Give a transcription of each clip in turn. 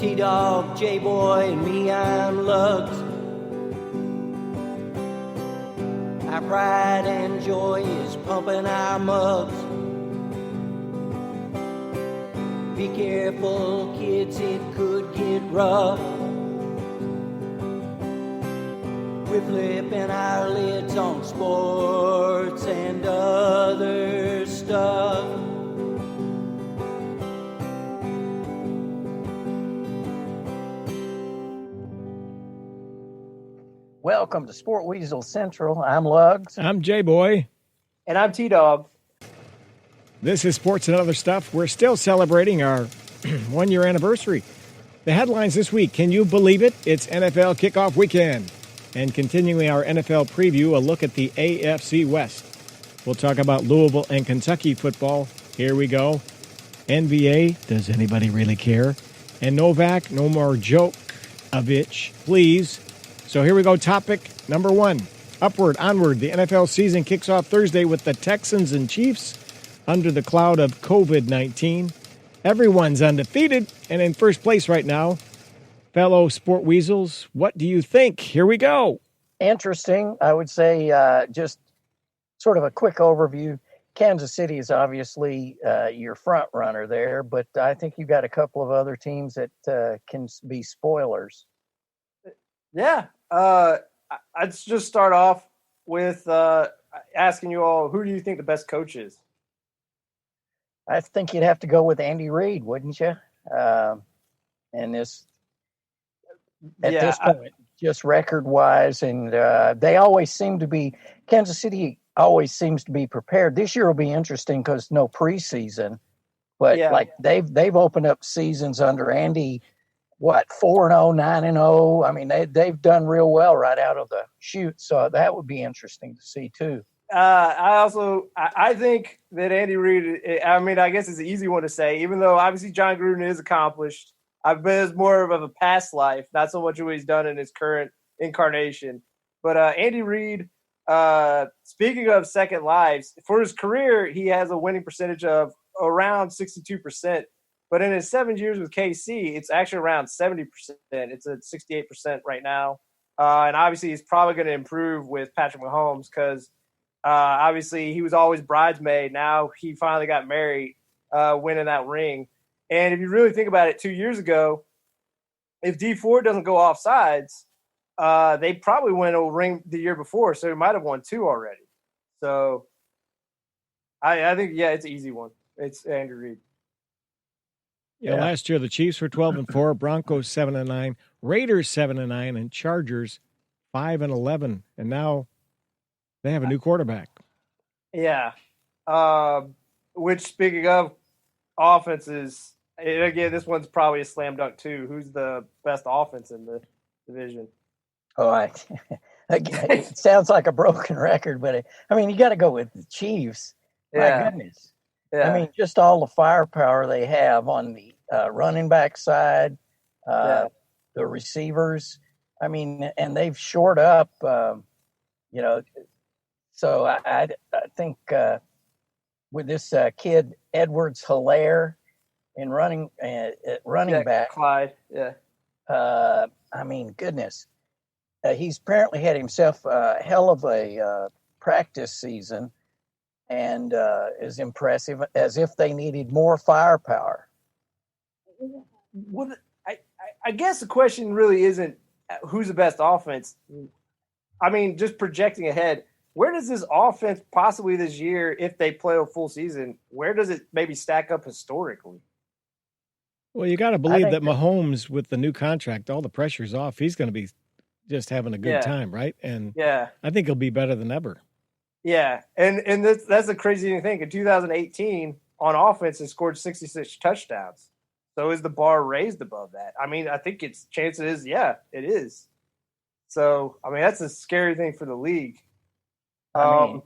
T-Dog, J-Boy, and me, I'm Lugs. Our pride and joy is pumping our mugs. Be careful, kids, it could get rough. We're flipping our lids on sports and other stuff. Welcome to Sport Weasel Central. I'm Lugs. I'm J-Boy. And I'm T-Dog. This is Sports and Other Stuff. We're still celebrating our one-year anniversary. The headlines this week, can you believe it? It's NFL kickoff weekend. And continuing our NFL preview, a look at the AFC West. We'll talk about Louisville and Kentucky football. Here we go. NBA, does anybody really care? And Novak, no more Djokovic, please. So here we go. Topic number one. Upward, onward. The NFL season kicks off Thursday with the Texans and Chiefs under the cloud of COVID-19. Everyone's undefeated and in first place right now. Fellow Sport Weasels, what do you think? Here we go. Interesting. I would say just sort of a quick overview. Kansas City is obviously your front runner there, but I think you've got a couple of other teams that can be spoilers. Yeah. I'd just start off with asking you all, who do you think the best coach is? I think you'd have to go with Andy Reid, wouldn't you? And this point, just record-wise, and they always seem to be – Kansas City always seems to be prepared. This year will be interesting because no preseason, but they've opened up seasons under Andy – 4-0, 9-0. I mean, they've done real well right out of the chute, so that would be interesting to see too. I think that Andy Reid, I guess it's an easy one to say, even though obviously John Gruden is accomplished. I've been as more of a past life, not so much what he's done in his current incarnation. But Andy Reid, speaking of second lives, for his career, he has a winning percentage of around 62%. But in his 7 years with KC, it's actually around 70%. It's at 68% right now. And obviously, he's probably going to improve with Patrick Mahomes because obviously he was always bridesmaid. Now he finally got married, winning that ring. And if you really think about it, 2 years ago, if D Ford doesn't go off sides, they probably win a ring the year before. So he might have won two already. So I think, it's an easy one. It's Andy Reid. Yeah, last year the Chiefs were 12-4, Broncos 7-9, Raiders 7-9, and Chargers 5-11. And now they have a new quarterback. Yeah. Which, speaking of offenses, again, this one's probably a slam dunk too. Who's the best offense in the division? It sounds like a broken record, but you got to go with the Chiefs. My goodness. Yeah. I mean, just all the firepower they have on the running back side, the receivers. I mean, and they've shored up, So I think with this kid Edwards-Helaire in running back, Clyde. Yeah. Goodness, he's apparently had himself a hell of a practice season. And is impressive, as if they needed more firepower. Well, I guess the question really isn't who's the best offense. I mean, just projecting ahead, where does this offense possibly this year, if they play a full season, where does it maybe stack up historically? Well, you got to believe that Mahomes, with the new contract, all the pressure's off. He's going to be just having a good time, right? And I think he'll be better than ever. Yeah, and that's the crazy thing to think. In 2018, on offense, he scored 66 touchdowns. So is the bar raised above that? I mean, I think chances is, it is. So, that's a scary thing for the league. And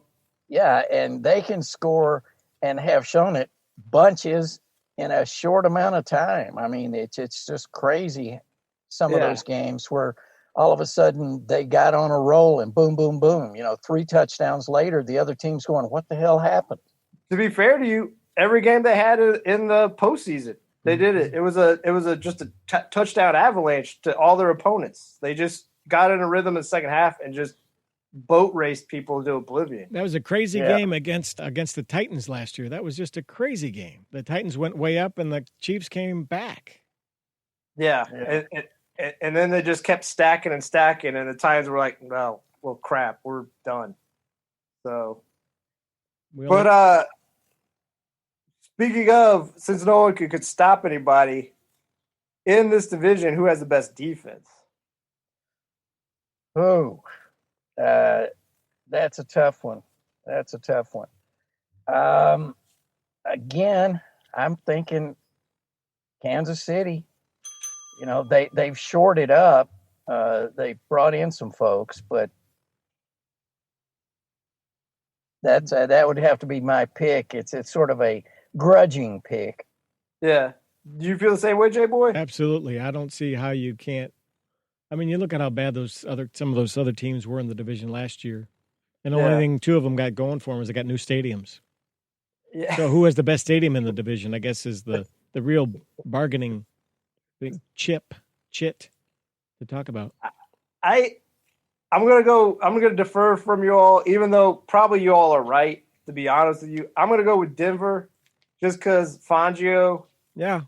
they can score and have shown it bunches in a short amount of time. I mean, it's just crazy. Some of those games where all of a sudden they got on a roll and boom, boom, boom. 3 touchdowns later, the other team's going, what the hell happened? To be fair to you, every game they had in the postseason, They did it. It was just a touchdown avalanche to all their opponents. They just got in a rhythm in the second half and just boat raced people into oblivion. That was a crazy game against the Titans last year. That was just a crazy game. The Titans went way up and the Chiefs came back. Yeah. And then they just kept stacking and stacking, and the Titans were like, well, crap, we're done. So, speaking of, since no one could stop anybody in this division, who has the best defense? Oh, that's a tough one. Again, I'm thinking Kansas City. You know, they've shorted up. They brought in some folks, but that would have to be my pick. It's sort of a grudging pick. Yeah. Do you feel the same way, J-Boy? Absolutely. I don't see how you can't. I mean, you look at how bad some of those other teams were in the division last year, and the only thing two of them got going for them is they got new stadiums. Yeah. So who has the best stadium in the division? I guess is the real bargaining big chit to talk about. I'm gonna defer from you all, even though probably you all are right. To be honest with you, I'm gonna go with Denver, just because Fangio. Yeah.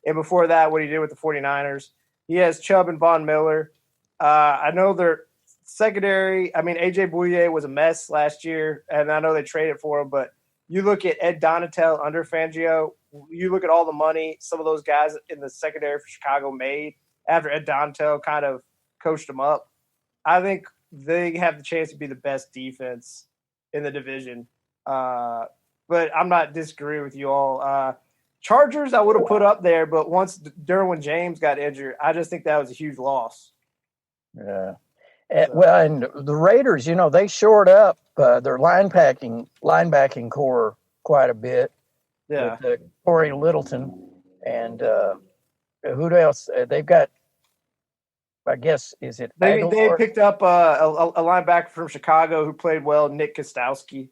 And before that, what he did with the 49ers. He has Chubb and Von Miller. I know their secondary. I mean, A.J. Bouye was a mess last year, and I know they traded for him. But you look at Ed Donatel under Fangio. You look at all the money some of those guys in the secondary for Chicago made after Ed Donatel kind of coached them up. I think they have the chance to be the best defense in the division. But I'm not disagreeing with you all. Chargers, I would have put up there, but once Derwin James got injured, I just think that was a huge loss. Yeah. Well, and the Raiders, you know, they shored up their linebacking core quite a bit. Yeah. With Corey Littleton and who else? They've got, I guess, is it They picked up a linebacker from Chicago who played well, Nick Kostowski.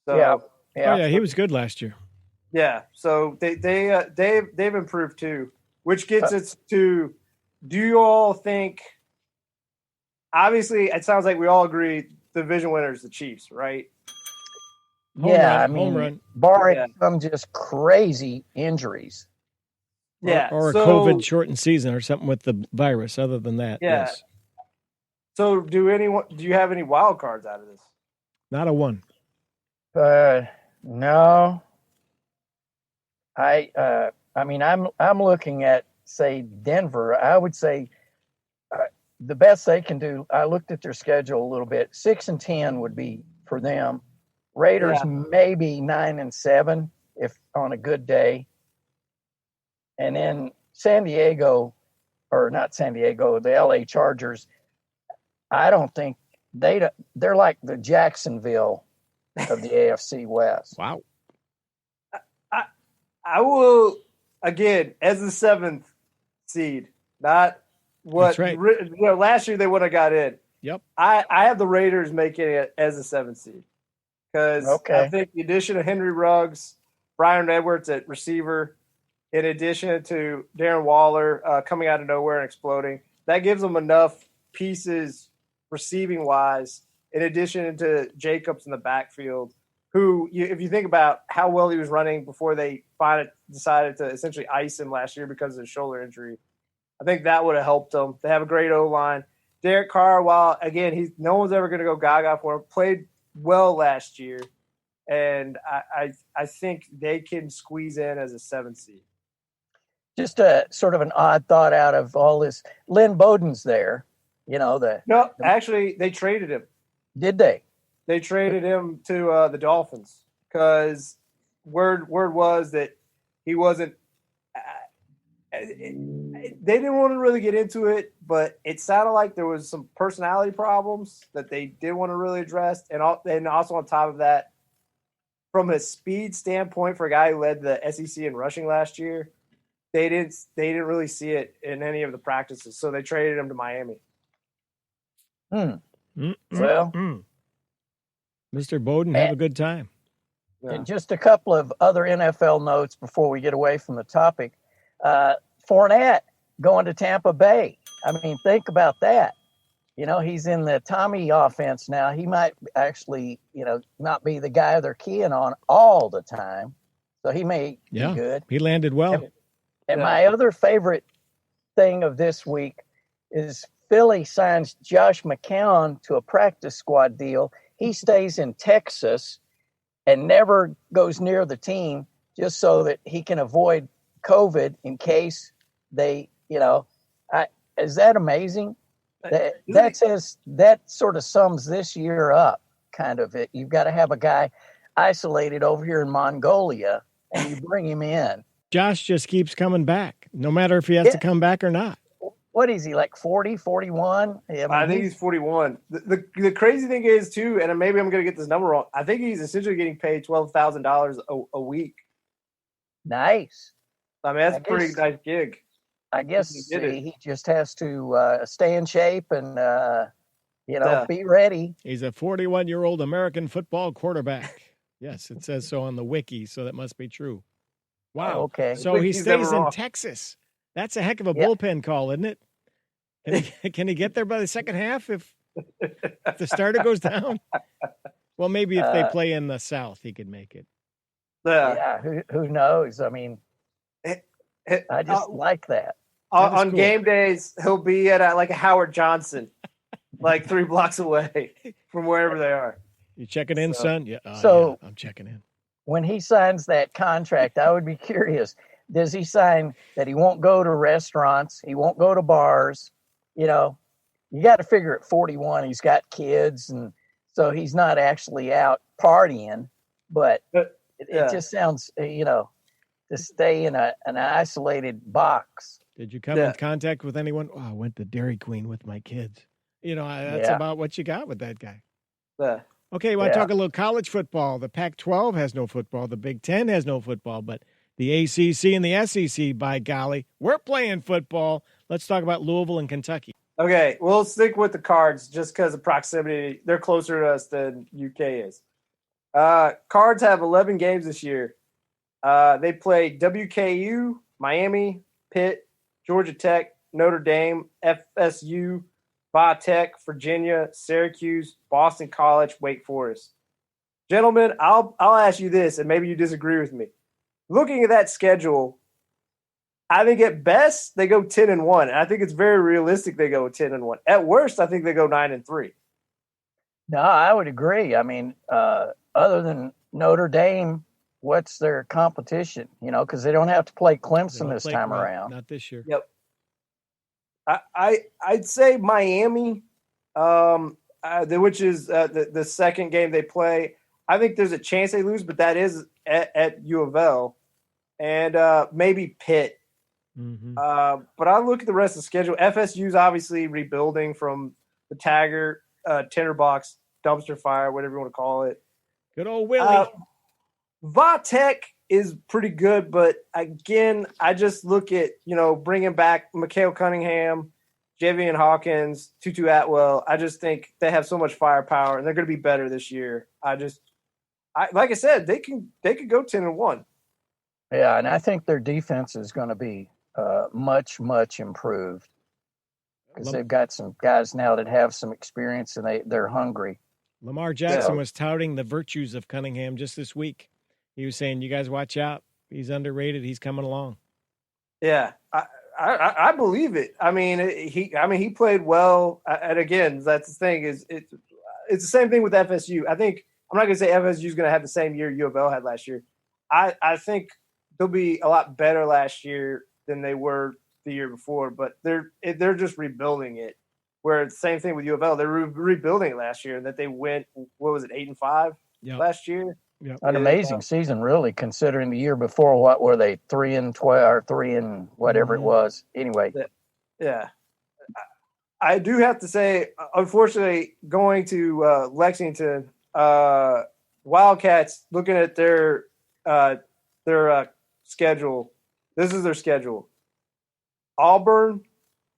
So, yeah, he was good last year. Yeah, so they've improved too, which gets us to, do you all think, obviously it sounds like we all agree the division winner is the Chiefs, right? Home run. Barring some just crazy injuries. Or a COVID shortened season or something with the virus. Other than that, yes. So do you have any wild cards out of this? Not a one. No. I mean, I'm looking at, say, Denver. I would say the best they can do. I looked at their schedule a little bit. 6-10 would be for them. Raiders maybe 9-7 if on a good day. And then the LA Chargers. I don't think they're like the Jacksonville of the AFC West. Wow. I will, again, as the 7th seed, not what, right. Last year they would have got in. Yep. I have the Raiders making it as the 7th seed because I think the addition of Henry Ruggs, Brian Edwards at receiver, in addition to Darren Waller coming out of nowhere and exploding, that gives them enough pieces receiving wise, in addition to Jacobs in the backfield, who, if you think about how well he was running before they finally decided to essentially ice him last year because of his shoulder injury, I think that would have helped them. They have a great O-line. Derek Carr, while, again, no one's ever going to go gaga for him, played well last year, and I think they can squeeze in as a 7th seed. Just a sort of an odd thought out of all this. Lynn Bowden's there, actually, they traded him. Did they? They traded him to the Dolphins because word was that he wasn't. They didn't want to really get into it, but it sounded like there was some personality problems that they did want to really address, and also on top of that, from a speed standpoint, for a guy who led the SEC in rushing last year, they didn't really see it in any of the practices, so they traded him to Miami. Well. Mr. Bowden, have a good time. Yeah. And just a couple of other NFL notes before we get away from the topic. Fournette going to Tampa Bay. I mean, think about that. He's in the Tommy offense now. He might actually, not be the guy they're keying on all the time. So he may be good. He landed well. And my other favorite thing of this week is Philly signs Josh McCown to a practice squad deal. He stays in Texas and never goes near the team just so that he can avoid COVID in case they, is that amazing? That sort of sums this year up, kind of it. You've got to have a guy isolated over here in Mongolia, and you bring him in. Josh just keeps coming back, no matter if he has to come back or not. What is he, like 40, 41? I think he's 41. The crazy thing is, too, and maybe I'm going to get this number wrong, I think he's essentially getting paid $12,000 a week. Nice. I mean, that's a pretty nice gig. I guess he just has to stay in shape and, be ready. He's a 41-year-old American football quarterback. Yes, it says so on the wiki, so that must be true. Wow. Oh, okay. So he stays in Texas. That's a heck of a bullpen call, isn't it? Can he get there by the second half if the starter goes down? Well, maybe if they play in the South, he could make it. Yeah, who knows? I mean, I just like that. On cool. Game days, he'll be at like a Howard Johnson, like 3 blocks away from wherever they are. You checking in, son? Yeah. So yeah, I'm checking in. When he signs that contract, I would be curious. Does he sign that he won't go to restaurants? He won't go to bars? You got to figure at 41, he's got kids. And so he's not actually out partying, but it just sounds, to stay in an isolated box. Did you come in contact with anyone? Oh, I went to Dairy Queen with my kids. That's about what you got with that guy. Yeah. Okay, want to talk a little college football. The Pac-12 has no football. The Big Ten has no football, but the ACC and the SEC, by golly, we're playing football. Let's talk about Louisville and Kentucky. Okay, we'll stick with the Cards just because of proximity. They're closer to us than UK is. Cards have 11 games this year. They play WKU, Miami, Pitt, Georgia Tech, Notre Dame, FSU, Va Tech, Virginia, Syracuse, Boston College, Wake Forest. Gentlemen, I'll ask you this, and maybe you disagree with me. Looking at that schedule, I think at best they go 10-1, and I think it's very realistic they go 10-1. At worst, I think they go 9-3. No, I would agree. I mean, other than Notre Dame, what's their competition? Because they don't have to play Clemson this time around. Not this year. Yep. I'd say Miami, which is the second game they play. I think there's a chance they lose, but that is at U of L, and maybe Pitt. Mm-hmm. But I look at the rest of the schedule. FSU's obviously rebuilding from the Taggart tinderbox dumpster fire, whatever you want to call it. Good old Willie. Va Tech is pretty good, but again, I just look at, bringing back Mikhail Cunningham, Javian Hawkins, Tutu Atwell. I just think they have so much firepower, and they're going to be better this year. Like I said, they could go 10-1. Yeah, and I think their defense is going to be much, much improved because they've got some guys now that have some experience, and they're hungry. Lamar Jackson was touting the virtues of Cunningham just this week. He was saying, "You guys watch out. He's underrated. He's coming along." Yeah, I believe it. I mean, he played well. And again, that's the thing is it's the same thing with FSU. I'm not going to say FSU is going to have the same year U of L had last year. I think they'll be a lot better last year than they were the year before. But they're just rebuilding it. Where the same thing with U of L, they're rebuilding it last year, and that they went 8-5 last year. Yep. An amazing season, really, considering the year before. What were they, 3-12 or 3 and whatever it was? Anyway, yeah. I do have to say, unfortunately, going to Lexington, Wildcats. Looking at their schedule, this is their schedule: Auburn,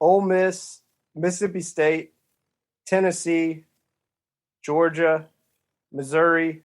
Ole Miss, Mississippi State, Tennessee, Georgia, Missouri,